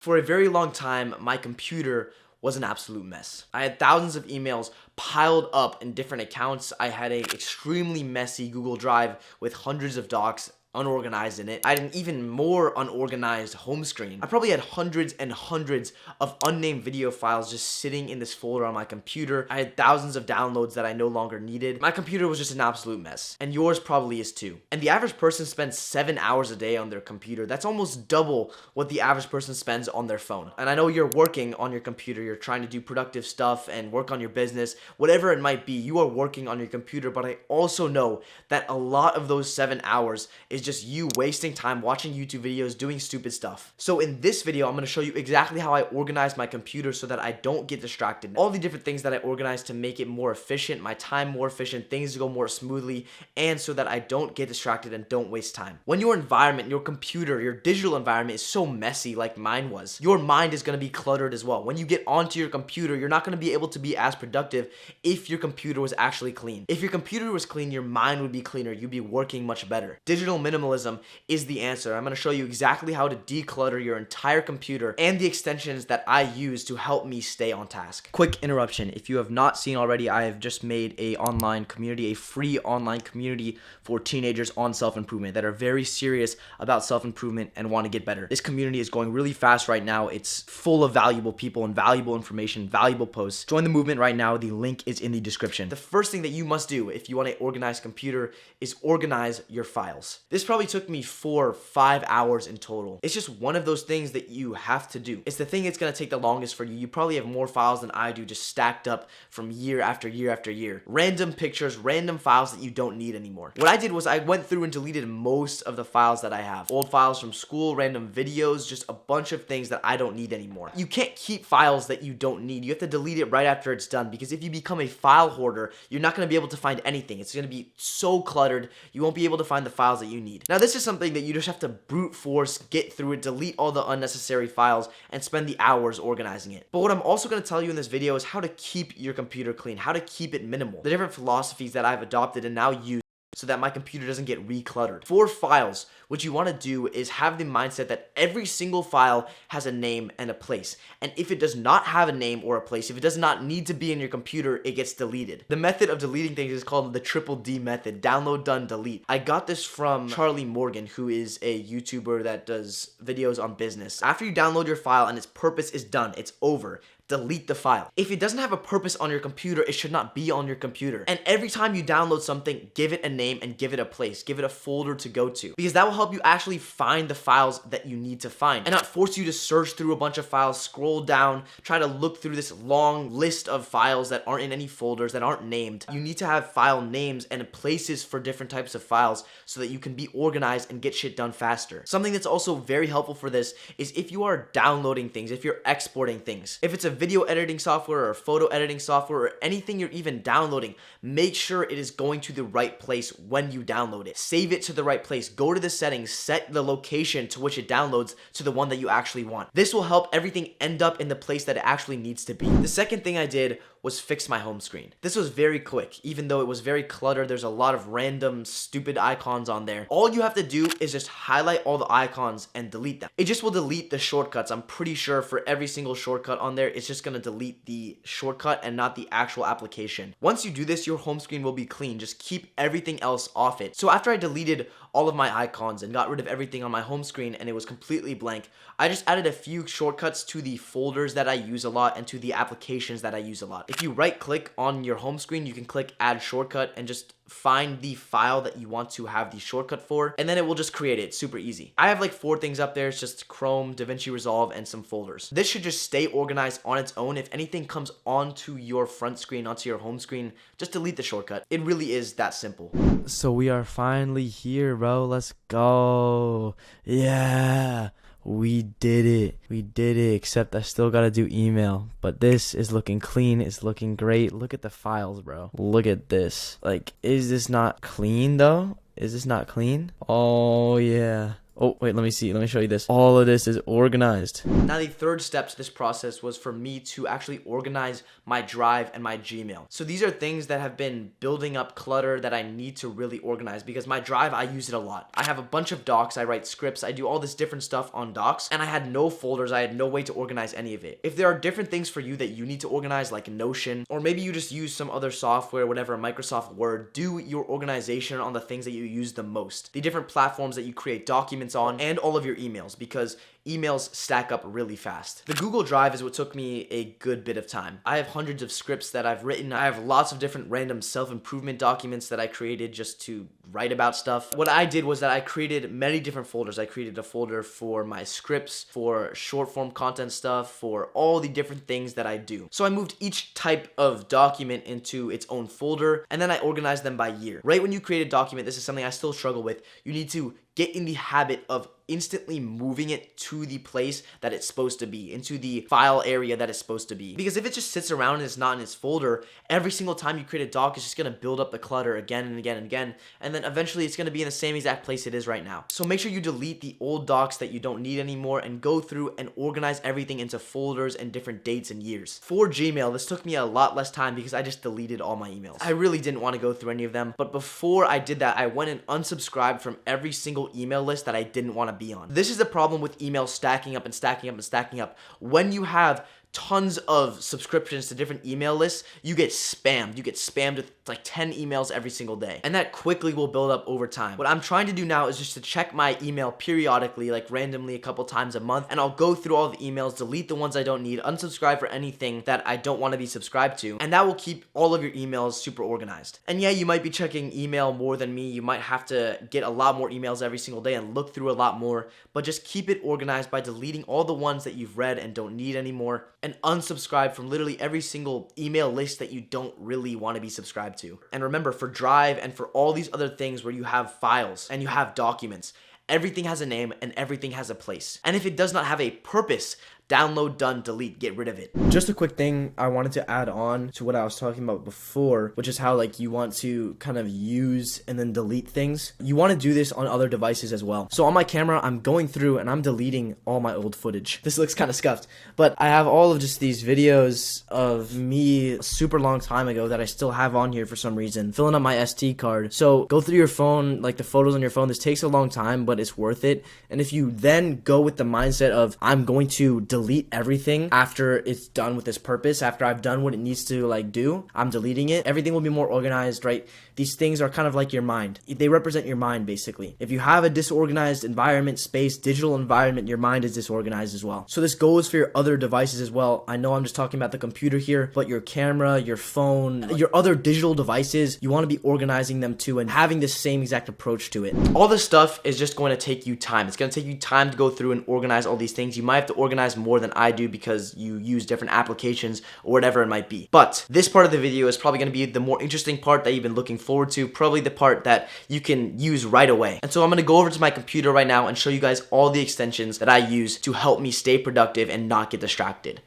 For a very long time, my computer was an absolute mess. I had thousands of emails piled up in different accounts. I had an extremely messy Google Drive with hundreds of docs unorganized in it. I had an even more unorganized home screen. I probably had hundreds and hundreds of unnamed video files just sitting in this folder on my computer. I had thousands of downloads that I no longer needed. My computer was just an absolute mess, and yours probably is too. And the average person spends 7 hours a day on their computer. That's almost double what the average person spends on their phone. And I know you're working on your computer, you're trying to do productive stuff and work on your business, whatever it might be, you are working on your computer, but I also know that a lot of those 7 hours is just you wasting time watching YouTube videos, doing stupid stuff. So in this video, I'm going to show you exactly how I organize my computer so that I don't get distracted. All the different things that I organize to make it more efficient, my time more efficient, things to go more smoothly, and so that I don't get distracted and don't waste time. When your environment, your computer, your digital environment is so messy like mine was, your mind is going to be cluttered as well. When you get onto your computer, you're not going to be able to be as productive if your computer was actually clean. If your computer was clean, your mind would be cleaner. You'd be working much better. Digital minimalism is the answer. I'm going to show you exactly how to declutter your entire computer and the extensions that I use to help me stay on task. Quick interruption. If you have not seen already, I have just made a online community, a free online community for teenagers on self-improvement that are very serious about self-improvement and want to get better. This community is going really fast right now. It's full of valuable people and valuable information, valuable posts. Join the movement right now. The link is in the description. The first thing that you must do if you want an organized computer is organize your files. This probably took me 4 or 5 hours in total. It's just one of those things that you have to do. It's the thing that's going to take the longest for you. You probably have more files than I do just stacked up from year after year after year. Random pictures, random files that you don't need anymore. What I did was I went through and deleted most of the files that I have. Old files from school, random videos, just a bunch of things that I don't need anymore. You can't keep files that you don't need. You have to delete it right after it's done, because if you become a file hoarder, you're not going to be able to find anything. It's going to be so cluttered, you won't be able to find the files that you need. Now, this is something that you just have to brute force, get through it, delete all the unnecessary files, and spend the hours organizing it. But what I'm also going to tell you in this video is how to keep your computer clean, how to keep it minimal, the different philosophies that I've adopted and now use so that my computer doesn't get recluttered. For files, what you want to do is have the mindset that every single file has a name and a place. And if it does not have a name or a place, if it does not need to be in your computer, it gets deleted. The method of deleting things is called the triple D method: download, done, delete. I got this from Charlie Morgan, who is a YouTuber that does videos on business. After you download your file and its purpose is done, it's over, delete the file. If it doesn't have a purpose on your computer, it should not be on your computer. And every time you download something, give it a name and give it a place. Give it a folder to go to, because that will help you actually find the files that you need to find and not force you to search through a bunch of files, scroll down, try to look through this long list of files that aren't in any folders, that aren't named. You need to have file names and places for different types of files so that you can be organized and get shit done faster. Something that's also very helpful for this is if you are downloading things, if you're exporting things, if it's a video editing software or photo editing software or anything you're even downloading, make sure it is going to the right place when you download it. Save it to the right place. Go to the settings, set the location to which it downloads to the one that you actually want. This will help everything end up in the place that it actually needs to be. The second thing I did was fix my home screen. This was very quick. Even though it was very cluttered, there's a lot of random stupid icons on there. All you have to do is just highlight all the icons and delete them. It just will delete the shortcuts. I'm pretty sure for every single shortcut on there, it's just gonna delete the shortcut and not the actual application. Once you do this, your home screen will be clean. Just keep everything else off it. So after I deleted all of my icons and got rid of everything on my home screen and it was completely blank, I just added a few shortcuts to the folders that I use a lot and to the applications that I use a lot. If you right click on your home screen, you can click add shortcut and just find the file that you want to have the shortcut for, and then it will just create it. It's super easy. I have like 4 things up there. It's just Chrome, DaVinci Resolve, and some folders. This should just stay organized on its own. If anything comes onto your front screen, onto your home screen, just delete the shortcut. It really is that simple. So we are finally here, bro. Let's go. Yeah. We did it. We did it, except I still gotta do email. But this is looking clean. It's looking great. Look at the files, bro. Look at this. Like, is this not clean, though? Is this not clean? Oh, yeah. Oh, wait, let me see. Let me show you this. All of this is organized. Now, the third step to this process was for me to actually organize my Drive and my Gmail. So these are things that have been building up clutter that I need to really organize, because my Drive, I use it a lot. I have a bunch of docs, I write scripts, I do all this different stuff on docs, and I had no folders, I had no way to organize any of it. If there are different things for you that you need to organize, like Notion, or maybe you just use some other software, whatever, Microsoft Word, do your organization on the things that you use the most, the different platforms that you create documents on, and all of your emails, because emails stack up really fast. The Google Drive is what took me a good bit of time. I have hundreds of scripts that I've written. I have lots of different random self-improvement documents that I created just to write about stuff. What I did was that I created many different folders. I created a folder for my scripts, for short form content stuff, for all the different things that I do. So I moved each type of document into its own folder, and then I organized them by year. Right when you create a document, this is something I still struggle with. You need to get in the habit of instantly moving it to the place that it's supposed to be, into the file area that it's supposed to be. Because if it just sits around and it's not in its folder, every single time you create a doc, it's just gonna build up the clutter again and again and again, and then eventually it's gonna be in the same exact place it is right now. So make sure you delete the old docs that you don't need anymore and go through and organize everything into folders and different dates and years. For Gmail, this took me a lot less time because I just deleted all my emails. I really didn't want to go through any of them, but before I did that, I went and unsubscribed from every single email list that I didn't want to be on. This is the problem with emails stacking up and stacking up and stacking up. When you have tons of subscriptions to different email lists, you get spammed. You get spammed with like 10 emails every single day. And that quickly will build up over time. What I'm trying to do now is just to check my email periodically, like randomly a couple times a month, and I'll go through all the emails, delete the ones I don't need, unsubscribe for anything that I don't want to be subscribed to, and that will keep all of your emails super organized. And yeah, you might be checking email more than me. You might have to get a lot more emails every single day and look through a lot more, but just keep it organized by deleting all the ones that you've read and don't need anymore, and unsubscribe from literally every single email list that you don't really want to be subscribed to. And remember, for Drive and for all these other things where you have files and you have documents, everything has a name and everything has a place. And if it does not have a purpose, download, done, delete, get rid of it. Just a quick thing I wanted to add on to what I was talking about before, which is how like you want to kind of use and then delete things. You want to do this on other devices as well. So on my camera, I'm going through and I'm deleting all my old footage. This looks kind of scuffed, but I have all of just these videos of me a super long time ago that I still have on here for some reason, filling up my SD card. So go through your phone, like the photos on your phone. This takes a long time, but it's worth it. And if you then go with the mindset of I'm going to delete everything after it's done with its purpose, after I've done what it needs to like do, I'm deleting it, everything will be more organized, right? These things are kind of like your mind. They represent your mind, basically. If you have a disorganized environment, space, digital environment, your mind is disorganized as well. So this goes for your other devices as well. I know I'm just talking about the computer here, but your camera, your phone, your other digital devices, you want to be organizing them too and having the same exact approach to it. All this stuff is just going to take you time. It's going to take you time to go through and organize all these things. You might have to organize more than I do because you use different applications or whatever it might be. But this part of the video is probably going to be the more interesting part that you've been looking forward to, probably the part that you can use right away. And so I'm going to go over to my computer right now and show you guys all the extensions that I use to help me stay productive and not get distracted.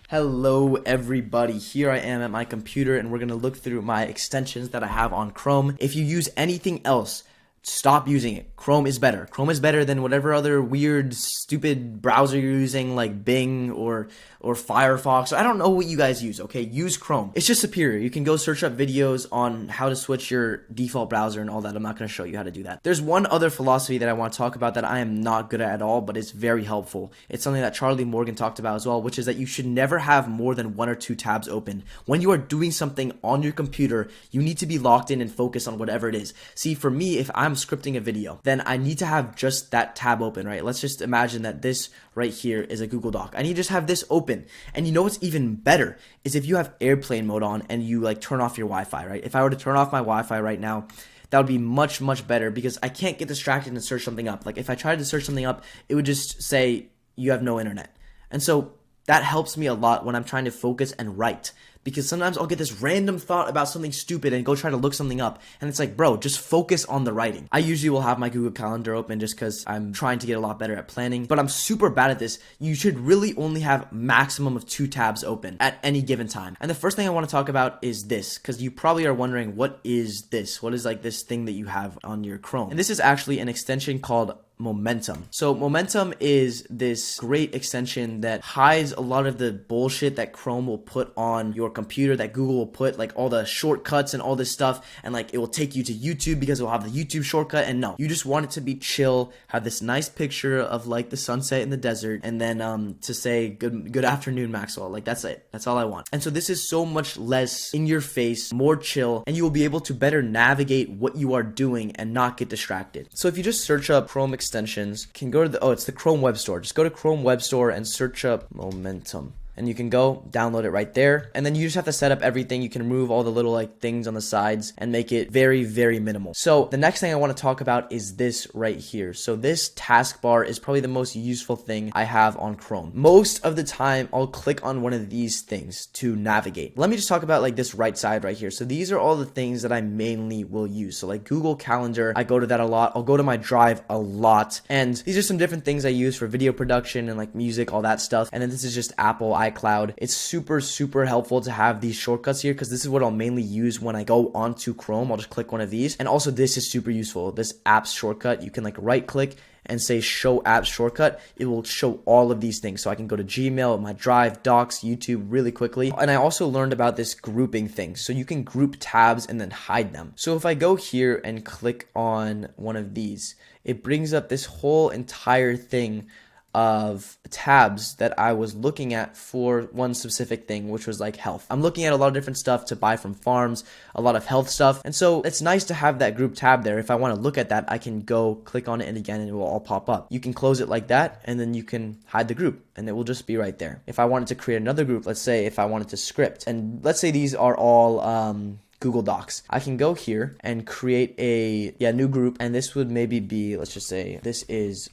Hello everybody, here I am at my computer and we're going to look through my extensions that I have on Chrome. If you use anything else, stop using it. Chrome is better. Chrome is better than whatever other weird, stupid browser you're using like Bing or Firefox. I don't know what you guys use, okay? Use Chrome. It's just superior. You can go search up videos on how to switch your default browser and all that. I'm not going to show you how to do that. There's one other philosophy that I want to talk about that I am not good at all, but it's very helpful. It's something that Charlie Morgan talked about as well, which is that you should never have more than 1 or 2 tabs open. When you are doing something on your computer, you need to be locked in and focused on whatever it is. See, for me, if I'm scripting a video, then I need to have just that tab open, right? Let's just imagine that this right here is a Google Doc. I need to just have this open. And you know what's even better is if you have airplane mode on and you like turn off your Wi-Fi, right? If I were to turn off my Wi-Fi right now, that would be much, much better because I can't get distracted and search something up. Like if I tried to search something up, it would just say you have no internet. And so that helps me a lot when I'm trying to focus and write. because sometimes I'll get this random thought about something stupid and go try to look something up, and it's like, bro, just focus on the writing. I usually will have my Google Calendar open just because I'm trying to get a lot better at planning, but I'm super bad at this. You should really only have maximum of 2 tabs open at any given time. And the first thing I want to talk about is this, because you probably are wondering, what is this? What is like this thing that you have on your Chrome? And this is actually an extension called Momentum. So Momentum is this great extension that hides a lot of the bullshit that Chrome will put on your computer, that Google will put, like all the shortcuts and all this stuff, and like it will take you to YouTube because it will have the YouTube shortcut. And no, you just want it to be chill, have this nice picture of like the sunset in the desert, and then to say good afternoon, Maxwell. Like that's it. That's all I want. And so this is so much less in your face, more chill, and you will be able to better navigate what you are doing and not get distracted. So if you just search up Chrome extensions, can go to it's the Chrome Web Store. Just go to Chrome Web Store and search up Momentum. And you can go download it right there. And then you just have to set up everything. You can remove all the little like things on the sides and make it very, very minimal. So the next thing I want to talk about is this right here. So this taskbar is probably the most useful thing I have on Chrome. Most of the time, I'll click on one of these things to navigate. Let me just talk about like this right side right here. So these are all the things that I mainly will use. So like Google Calendar, I go to that a lot. I'll go to my Drive a lot. And these are some different things I use for video production and like music, all that stuff. And then this is just Apple iCloud. It's super, super helpful to have these shortcuts here because this is what I'll mainly use when I go onto Chrome. I'll just click one of these. And also this is super useful. This apps shortcut, you can like right click and say show apps shortcut. It will show all of these things. So I can go to Gmail, my Drive, Docs, YouTube really quickly. And I also learned about this grouping thing. So you can group tabs and then hide them. So if I go here and click on one of these, it brings up this whole entire thing of tabs that I was looking at for one specific thing, which was like health. I'm looking at a lot of different stuff to buy from farms, a lot of health stuff. And so it's nice to have that group tab there. If I want to look at that, I can go click on it and again, it will all pop up. You can close it like that and then you can hide the group and it will just be right there. If I wanted to create another group, let's say if I wanted to script, and let's say these are all Google Docs. I can go here and create a new group, and this would maybe be, let's just say this is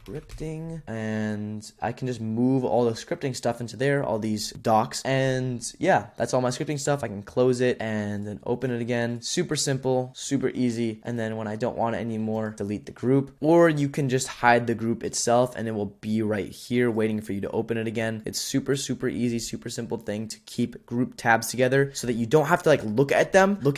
scripting, and I can just move all the scripting stuff into there, all these docs, and yeah, that's all my scripting stuff. I can close it and then open it again. Super simple, super easy. And then when I don't want it anymore, delete the group, or you can just hide the group itself and it will be right here waiting for you to open it again. It's super, super easy, super simple thing to keep group tabs together so that you don't have to like look at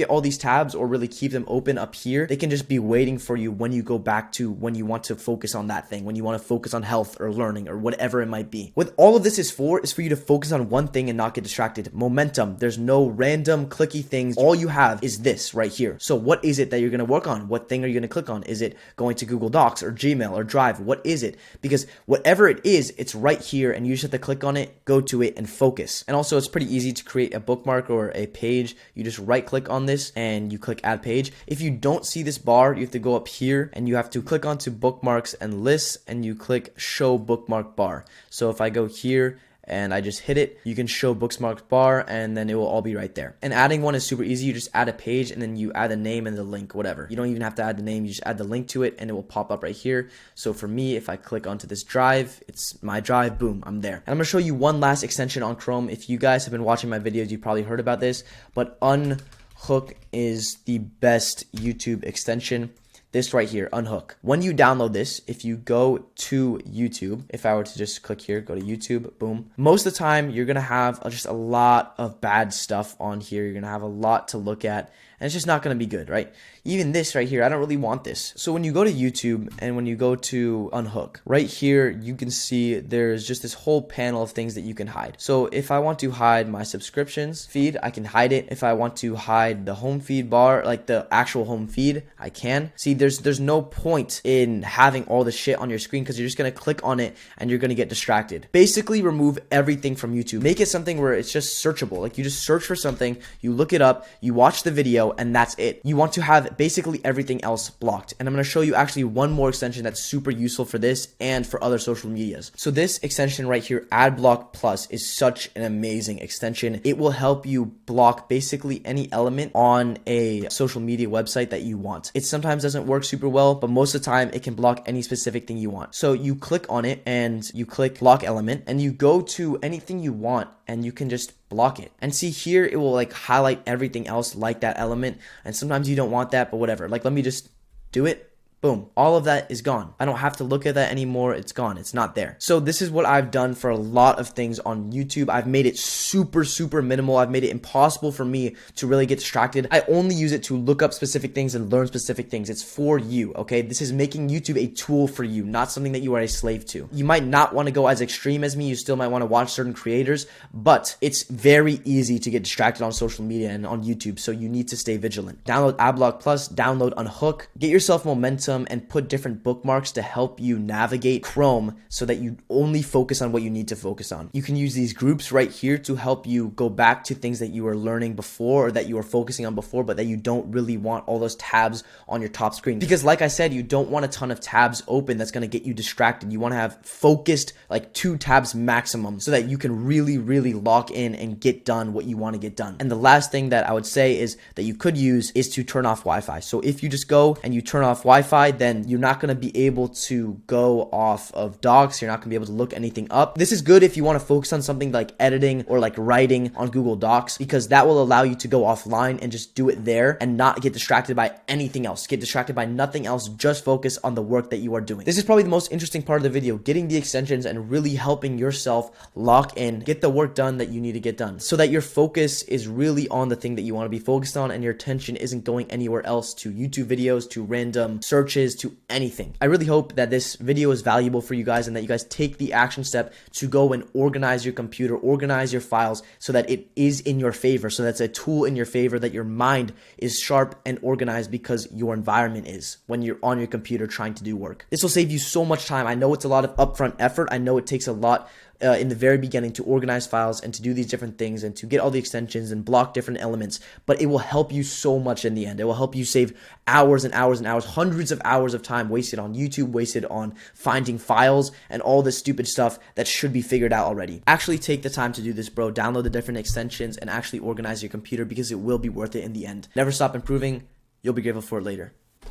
all these tabs or really keep them open up here. They can just be waiting for you when you go back to when you want to focus on that thing, when you want to focus on health or learning or whatever it might be. What all of this is for you to focus on one thing and not get distracted. Momentum. There's no random clicky things. All you have is this right here. So what is it that you're going to work on? What thing are you going to click on? Is it going to Google Docs or Gmail or Drive? What is it? Because whatever it is, it's right here and you just have to click on it, go to it and focus. And also it's pretty easy to create a bookmark or a page. You just right click on this and you click add page. If you don't see this bar, you have to go up here and you have to click onto bookmarks and lists and you click show bookmark bar. So if I go here and I just hit it, you can show bookmark bar and then it will all be right there. And adding one is super easy. You just add a page and then you add a name and the link, whatever. You don't even have to add the name. You just add the link to it and it will pop up right here. So for me, if I click onto this drive, it's my drive, boom, I'm there. And I'm gonna show you one last extension on Chrome. If you guys have been watching my videos, you probably heard about this, but Unhook is the best YouTube extension. This right here, Unhook. When you download this, if you go to YouTube, if I were to just click here, go to YouTube, boom. Most of the time, you're going to have just a lot of bad stuff on here. You're going to have a lot to look at, and it's just not going to be good, right? Even this right here, I don't really want this. So when you go to YouTube and when you go to Unhook, right here, you can see there's just this whole panel of things that you can hide. So if I want to hide my subscriptions feed, I can hide it. If I want to hide the home feed bar, like the actual home feed, I can. See, there's no point in having all the shit on your screen because you're just going to click on it and you're going to get distracted. Basically remove everything from YouTube. Make it something where it's just searchable. Like you just search for something, you look it up, you watch the video, and that's it. You want to have basically everything else blocked. And I'm going to show you actually one more extension that's super useful for this and for other social medias. So this extension right here, AdBlock Plus, is such an amazing extension. It will help you block basically any element on a social media website that you want. It sometimes doesn't work super well, but most of the time it can block any specific thing you want. So you click on it and you click block element and you go to anything you want and you can just block it. And see here, it will like highlight everything else like that element. And sometimes you don't want that, but whatever. Like, let me just do it. Boom. All of that is gone. I don't have to look at that anymore. It's gone. It's not there. So this is what I've done for a lot of things on YouTube. I've made it super, super minimal. I've made it impossible for me to really get distracted. I only use it to look up specific things and learn specific things. It's for you, okay? This is making YouTube a tool for you, not something that you are a slave to. You might not want to go as extreme as me. You still might want to watch certain creators, but it's very easy to get distracted on social media and on YouTube, so you need to stay vigilant. Download Adblock Plus, download Unhook, get yourself momentum, and put different bookmarks to help you navigate Chrome so that you only focus on what you need to focus on. You can use these groups right here to help you go back to things that you were learning before or that you were focusing on before, but that you don't really want all those tabs on your top screen. Because like I said, you don't want a ton of tabs open that's going to get you distracted. You want to have focused like 2 tabs maximum so that you can really, really lock in and get done what you want to get done. And the last thing that I would say is that you could use is to turn off Wi-Fi. So if you just go and you turn off Wi-Fi, then you're not going to be able to go off of docs. You're not going to be able to look anything up. This is good if you want to focus on something like editing or like writing on Google Docs, because that will allow you to go offline and just do it there and not get distracted by anything else. Get distracted by nothing else. Just focus on the work that you are doing. This is probably the most interesting part of the video, getting the extensions and really helping yourself lock in, get the work done that you need to get done so that your focus is really on the thing that you want to be focused on and your attention isn't going anywhere else to YouTube videos, to random searches, to anything. I really hope that this video is valuable for you guys and that you guys take the action step to go and organize your computer, organize your files so that it is in your favor, so that's a tool in your favor, that your mind is sharp and organized because your environment is when you're on your computer trying to do work. This will save you so much time. I know it's a lot of upfront effort. I know it takes a lot in the very beginning to organize files and to do these different things and to get all the extensions and block different elements, but it will help you so much in the end. It will help you save hours and hours and hours, hundreds of hours of time wasted on YouTube, wasted on finding files and all this stupid stuff that should be figured out already. Actually take the time to do this, bro. Download the different extensions and actually organize your computer because it will be worth it in the end. Never stop improving. You'll be grateful for it later.